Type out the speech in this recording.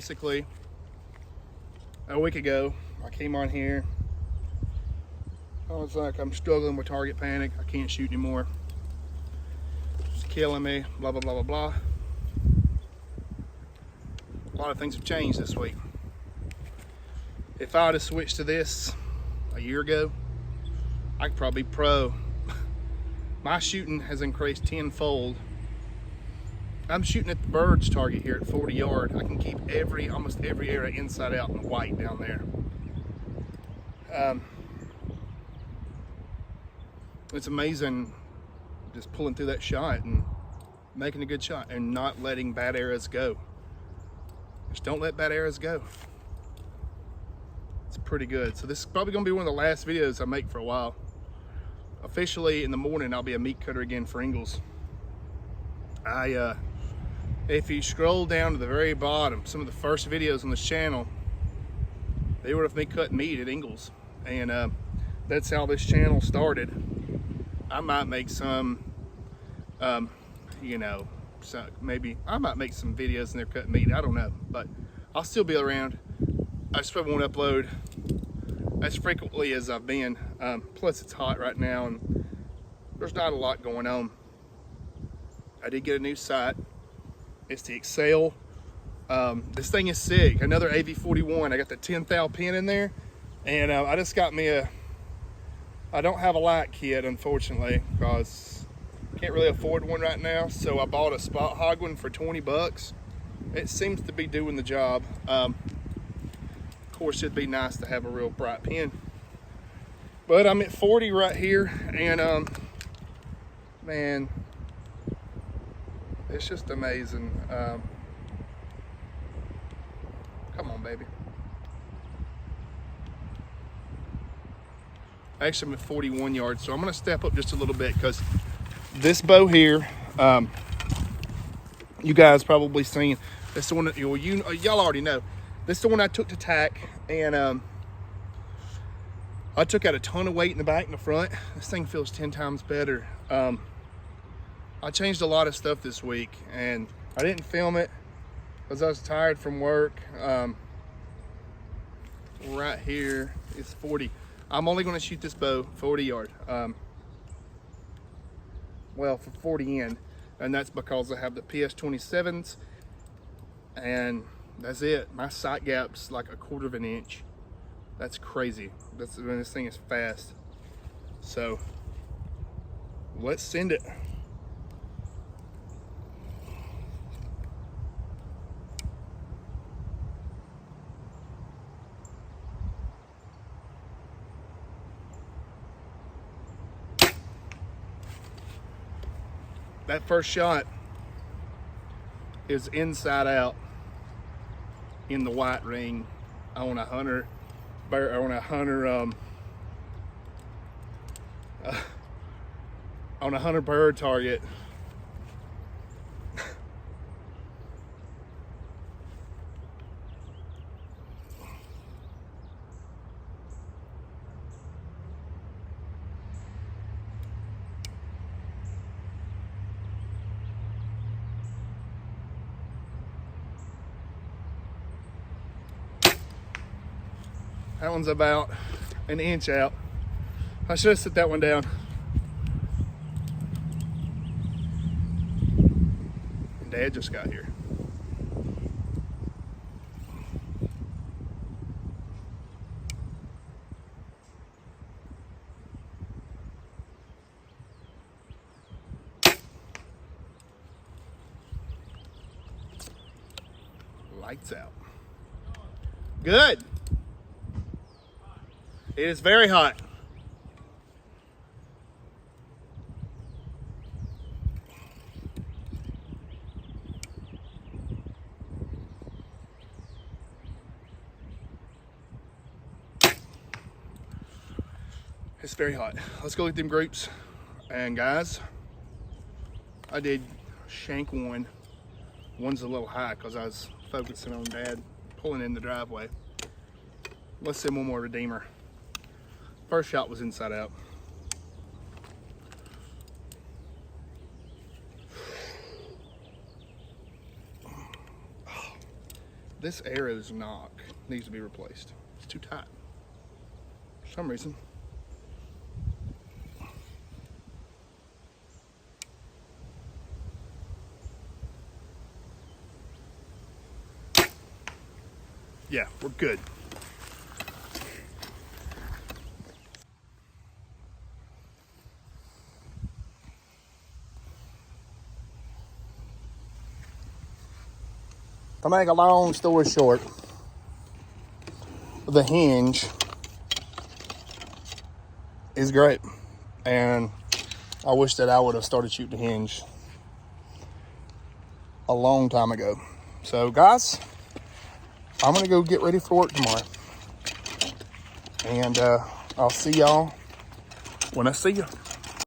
basically a week ago, I came on here. I was like, I'm struggling with target panic. I can't shoot anymore. It's killing me, blah, blah, blah, blah, blah. A lot of things have changed this week. If I would have switched to this a year ago, I could probably be pro. My shooting has increased tenfold. I'm shooting at the bird's target here at 40 yard. I can keep almost every area inside out in the white down there. It's amazing just pulling through that shot and making a good shot and not letting bad arrows go. Just don't let bad arrows go. It's pretty good. So this is probably gonna be one of the last videos I make for a while. Officially in the morning, I'll be a meat cutter again for Ingles. If you scroll down to the very bottom, some of the first videos on this channel, they were of me cutting meat at Ingles. And that's how this channel started. I might make some, you know, so maybe I might make some videos in there cutting meat. I don't know, but I'll still be around. I just probably won't upload as frequently as I've been. Plus it's hot right now and there's not a lot going on. I did get a new sight. It's the Excel. This thing is sick. Another AV41. I got the 10 thou pin in there, and I just got me a. I don't have a light kit, unfortunately, because I can't really afford one right now. So I bought a spot hog one for 20 bucks. It seems to be doing the job. Of course, it'd be nice to have a real bright pin, but I'm at 40 right here, and man, it's just amazing. Come on, baby. Actually, I'm at 41 yards, so I'm gonna step up just a little bit because this bow here, you guys probably seen. This the one that y'all already know. This is the one I took to tack, and I took out a ton of weight in the back and the front. This thing feels 10 times better. I changed a lot of stuff this week, and I didn't film it because I was tired from work. Right here is 40. I'm only going to shoot this bow 40 yard. Well, for 40 in, and that's because I have the PS27s, and that's it. My sight gap's like 1/4 of an inch. That's crazy. That's when this thing is fast. So let's send it. That first shot is inside out in the white ring on a hunter on a hunter bird target. That one's about an inch out. I should have set that one down. Dad just got here. Lights out. Good. It is very hot. It's very hot. Let's go look at them groups. And guys, I did shank one. One's a little high because I was focusing on Dad pulling in the driveway. Let's send one more redeemer. First shot was inside out. This arrow's knock needs to be replaced. It's too tight for some reason. Yeah, we're good. To make a long story short, the Hinge is great, and I wish that I would have started shooting Hinge a long time ago. So guys, I'm gonna go get ready for work tomorrow, and I'll see y'all when I see you.